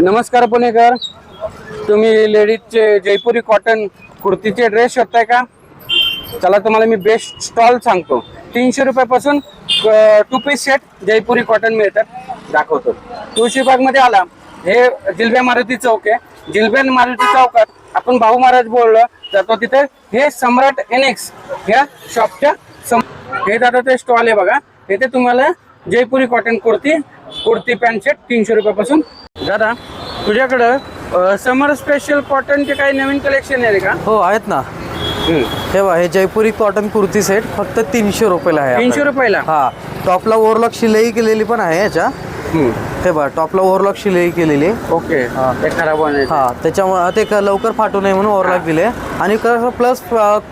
नमस्कार पुणेकर, तुम्ही लेडीजचे जयपुरी cotton कुर्तीचे dress शोधताय का? चला तुम्हाला मी बेस्ट स्टॉल सांगतो. 300 रुपयापासून 2 पीस सेट जयपुरी कॉटन मिळतात. दाखवतो. तुळशीबागमध्ये आला, हे जिल्ब्या मारुती चौक आहे. जिल्ब्या मारुती चौकात आपण भाऊ महाराज बोललो जातो, तिथे हे सम्राट एनेक्स ह्या शॉपच्या हे दादा ते स्टॉल आहे बघा. इथे तुम्हाला जयपुरी कॉटन कुर्ती पॅन्ट सेट 300 रुपयापासून. दादा तुझ्याकडं समर स्पेशल कॉटनचे काही नवीन कलेक्शन आहे का? हो आहेत ना. हे बघा, हे जयपुरी कॉटन कुर्ती सेट फक्त 300 रुपयाला आहे. 300 रुपयाला? हा. टॉपला ओव्हरलॉक शिलाई केलेली पण आहे याच्या. हे बघा, टॉपला ओव्हरलॉक शिलाई केलेली. ओके. ते खराब होणे. हा, त्याच्यामुळे ते लवकर फाटू नये म्हणून ओव्हरलॉक दिले. आणि प्लस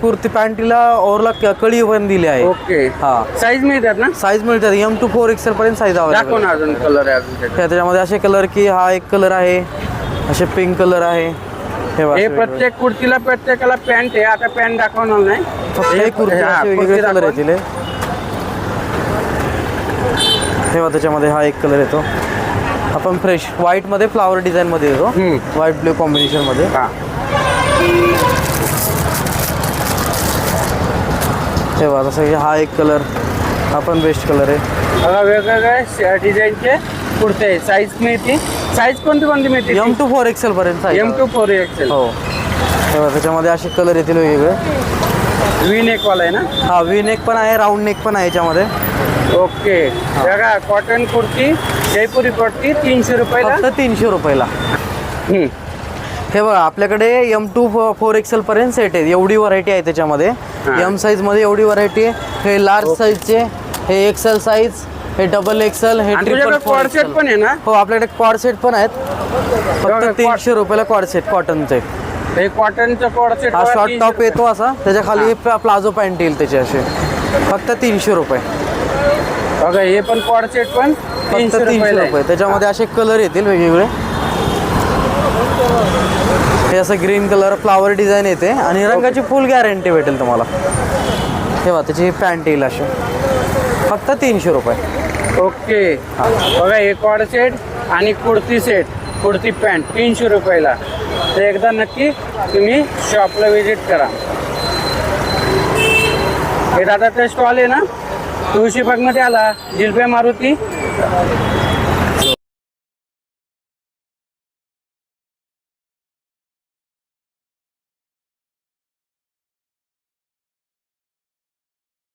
कुर्ती पॅन्टीला ओव्हरलॉक कळी पण दिली आहे. ओके. हा. साईज मिळतात ना? साईज मिळतात. M to 4 XL पर्यंत साईज दाखव ना. अजून कलर आहे अजून त्याच्यामध्ये असे कलर की हा एक कलर आहे, असे पिंक कलर आहे. हे प्रत्येक कुर्तीला प्रत्येकाला पॅन्ट आहे. आता पॅन्ट दाखवणार नाही, फक्त एक कुर्ती वेगवेगळे कलर येतील. तेव्हा त्याच्यामध्ये हा एक कलर येतो. आपण फ्रेश व्हाईट मध्ये फ्लावर डिझाईन मध्ये येतो. व्हाईट ब्ल्यू कॉम्बिनेशन मध्ये. तेव्हा तसं हा एक कलर हा पण बेस्ट कलर आहे. वेगवेगळ्या डिझाईनचे कुर्ते आहे. साईज मिळते. साईज कोणती मिळते? M to 4 XL पर्यंत. M to 4 XL. हो. तेव्हा त्याच्यामध्ये असे कलर येतील वेगवेगळे. वी नेक वाला आहे ना? हा, वी नेक पण आहे, राऊंड नेक पण आहे याच्यामध्ये. ओके. बघा, कॉटन कुर्ती जयपुरी कुर्ती 300 रुपयाला. फक्त 300 रुपयाला. हे बघा, आपल्याकडे M to 4 XL पर्यंत सेट आहे. एवढी व्हरायटी आहे त्याच्यामध्ये. M साईज मध्ये एवढी व्हरायटी आहे. हे लार्ज साईजचे, हे XL साईज, हे डबल XL, हे ट्रिपल कॉर्ड सेट पण आहे ना? हो, आपल्याकडे कॉर्ड सेट पण आहेत. फक्त 300 रुपयाला कॉर्ड सेट कॉटनचे. हे कॉटनचं कॉर्ड सेट. हा शॉर्ट टॉप येतो असा, त्याच्या खाली प्लाझो पॅन्ट येईल त्याचे असे. फक्त 300 रुपये. बघा, हे पण कॉर्ड सेट पण 300 रुपये. त्याच्यामध्ये असे कलर येतील वेगवेगळे. हे असं ग्रीन कलर फ्लावर डिझाईन येते आणि रंगाची फुल गॅरंटी भेटेल तुम्हाला. तेव्हा त्याची पॅन्ट येईल अशी. फक्त 300 रुपये. ओके. बघा, हे कॉर्ड सेट आणि कुर्ती सेट, कुर्ती पॅन्ट 300 रुपयाला. तर एकदा नक्की तुम्ही शॉपला व्हिजिट करा. हे दादा ते स्टॉल आहे ना, तुळशीबागमध्ये आला, जिल्ब्या मारुती